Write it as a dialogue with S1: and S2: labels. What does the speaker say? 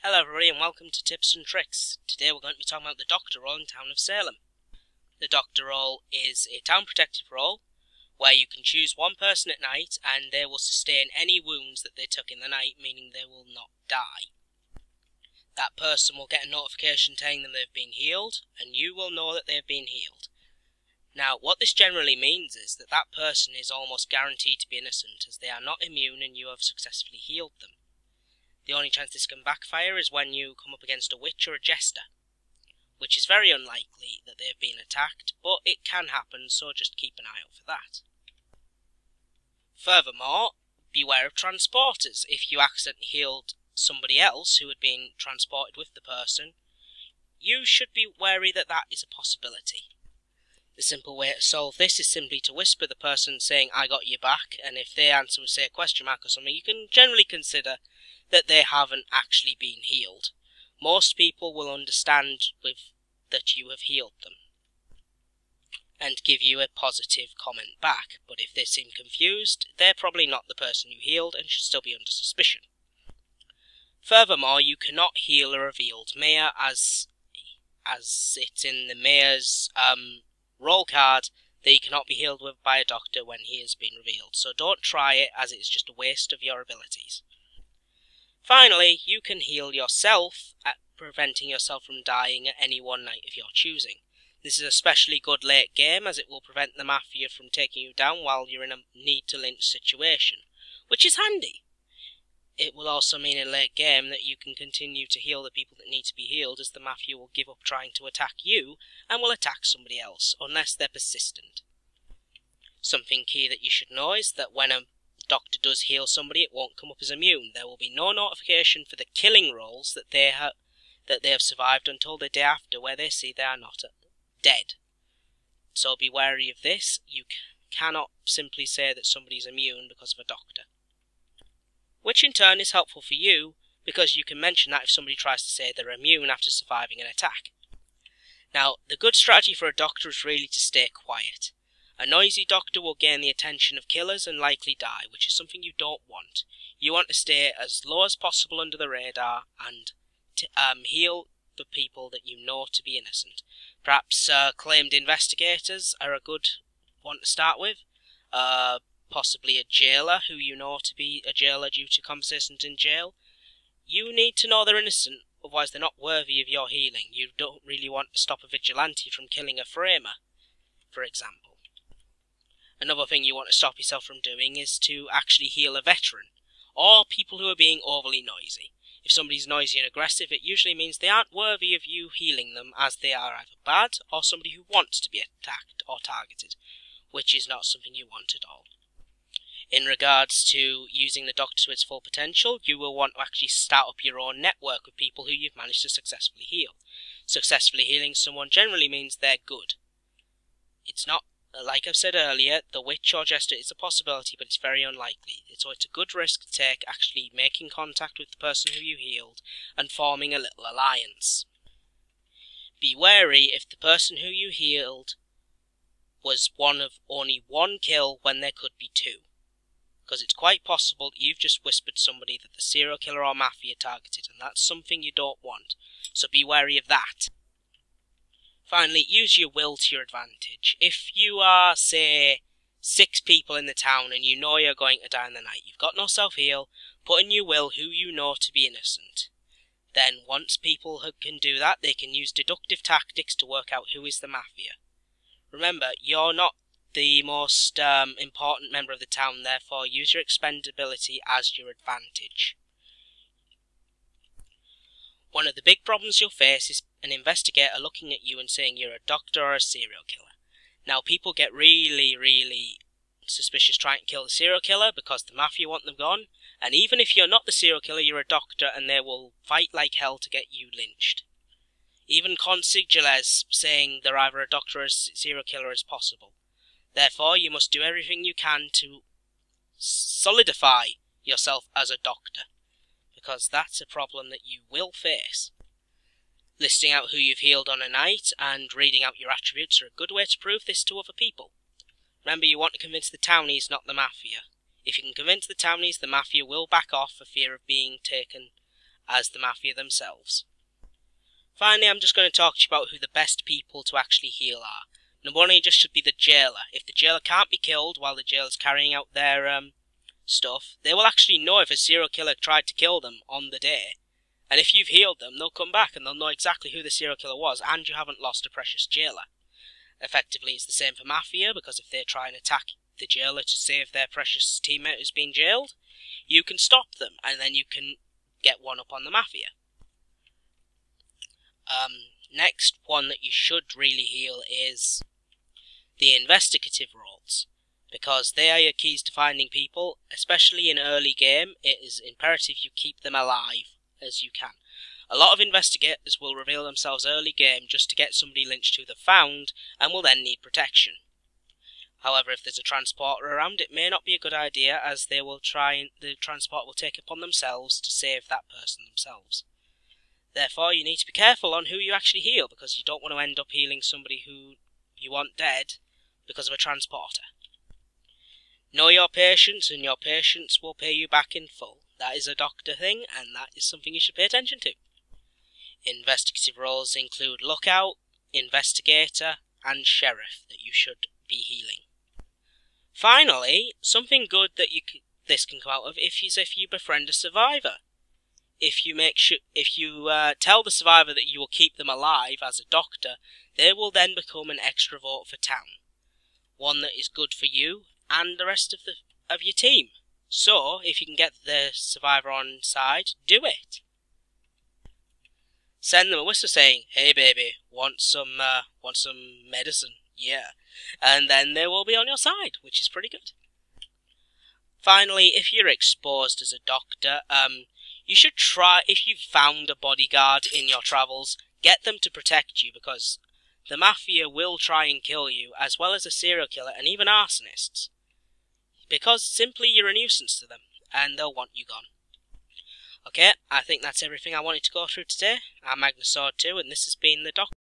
S1: Hello everybody and welcome to Tips and Tricks. Today we're going to be talking about the Doctor role in the town of Salem. The Doctor role is a town protective role where you can choose one person at night and they will sustain any wounds that they took in the night, meaning they will not die. That person will get a notification telling them they've been healed, and you will know that they've been healed. Now, what this generally means is that that person is almost guaranteed to be innocent, as they are not immune and you have successfully healed them. The only chance this can backfire is when you come up against a witch or a jester, which is very unlikely that they've been attacked, but it can happen, so just keep an eye out for that. Furthermore, beware of transporters. If you accidentally healed somebody else who had been transported with the person, you should be wary that that is a possibility. The simple way to solve this is simply to whisper the person saying, "I got your back," and if they answer with, say, a question mark or something, you can generally consider that they haven't actually been healed. Most people will understand that you have healed them and give you a positive comment back, but if they seem confused, they're probably not the person you healed and should still be under suspicion. Furthermore, you cannot heal a revealed mayor, as it's in the mayor's roll card that he cannot be healed by a doctor when he has been revealed, so don't try it, as it's just a waste of your abilities. Finally, you can heal yourself at preventing yourself from dying at any one night of your choosing. This is especially good late game, as it will prevent the Mafia from taking you down while you're in a need to lynch situation, which is handy. It will also mean in late game that you can continue to heal the people that need to be healed, as the Mafia will give up trying to attack you and will attack somebody else, unless they're persistent. Something key that you should know is that when a Doctor does heal somebody, it won't come up as immune. There will be no notification for the killing rolls that they have survived until the day after, where they see they are not dead. So be wary of this. You cannot simply say that somebody's immune because of a Doctor. Which in turn is helpful for you, because you can mention that if somebody tries to say they're immune after surviving an attack. Now, the good strategy for a Doctor is really to stay quiet. A noisy Doctor will gain the attention of killers and likely die, which is something you don't want. You want to stay as low as possible under the radar and heal the people that you know to be innocent. Perhaps claimed investigators are a good one to start with. Possibly a jailer who you know to be a jailer due to conversations in jail. You need to know they're innocent, otherwise they're not worthy of your healing. You don't really want to stop a vigilante from killing a framer, for example. Another thing you want to stop yourself from doing is to actually heal a veteran, or people who are being overly noisy. If somebody's noisy and aggressive, it usually means they aren't worthy of you healing them, as they are either bad or somebody who wants to be attacked or targeted, which is not something you want at all. In regards to using the Doctor to its full potential, you will want to actually start up your own network of people who you've managed to successfully heal. Successfully healing someone generally means they're good. It's not, like I've said earlier, the witch or jester is a possibility, but it's very unlikely. So it's a good risk to take, actually making contact with the person who you healed and forming a little alliance. Be wary if the person who you healed was one of only one kill when there could be two, because it's quite possible that you've just whispered somebody that the serial killer or Mafia targeted, and that's something you don't want, so be wary of that. Finally, use your will to your advantage. If you are, say, 6 people in the town and you know you're going to die in the night, you've got no self-heal, put in your will who you know to be innocent. Then, once people can do that, they can use deductive tactics to work out who is the Mafia. Remember, you're not the most important member of the town, therefore use your expendability as your advantage. One of the big problems you'll face is an investigator looking at you and saying you're a doctor or a serial killer. Now, people get really suspicious trying to kill the serial killer because the Mafia want them gone, and even if you're not the serial killer, you're a doctor and they will fight like hell to get you lynched. Even consiglers saying they're either a doctor or a serial killer is possible. Therefore, you must do everything you can to solidify yourself as a doctor, because that's a problem that you will face. Listing out who you've healed on a night and reading out your attributes are a good way to prove this to other people. Remember, you want to convince the townies, not the Mafia. If you can convince the townies, the Mafia will back off for fear of being taken as the Mafia themselves. Finally, I'm just going to talk to you about who the best people to actually heal are. Number one, it just should be the jailer. If the jailer can't be killed while the jailer's carrying out their stuff, they will actually know if a serial killer tried to kill them on the day. And if you've healed them, they'll come back and they'll know exactly who the serial killer was, and you haven't lost a precious jailer. Effectively, it's the same for Mafia, because if they try and attack the jailer to save their precious teammate who's been jailed, you can stop them, and then you can get one up on the Mafia. Next one that you should really heal is the investigative roles, because they are your keys to finding people. Especially in early game, it is imperative you keep them alive as you can. A lot of investigators will reveal themselves early game just to get somebody lynched who they've found, and will then need protection. However, if there's a transporter around, it may not be a good idea, as the transporter will take it upon themselves to save that person themselves. Therefore, you need to be careful on who you actually heal, because you don't want to end up healing somebody who you want dead because of a transporter. Know your patients, and your patients will pay you back in full. That is a doctor thing, and that is something you should pay attention to. Investigative roles include lookout, investigator, and sheriff that you should be healing. Finally, something good that this can come out of if you befriend a survivor. If you tell the survivor that you will keep them alive as a doctor, they will then become an extra vote for town, one that is good for you and the rest of your team. So, if you can get the survivor on side, do it. Send them a whistle saying, "Hey baby, want some medicine?" Yeah, and then they will be on your side, which is pretty good. Finally, if you're exposed as a doctor, you should try, if you've found a bodyguard in your travels, get them to protect you, because the Mafia will try and kill you, as well as a serial killer and even arsonists, because simply you're a nuisance to them, and they'll want you gone. Okay, I think that's everything I wanted to go through today. I'm Magnus Sword 2, and this has been the Doctor.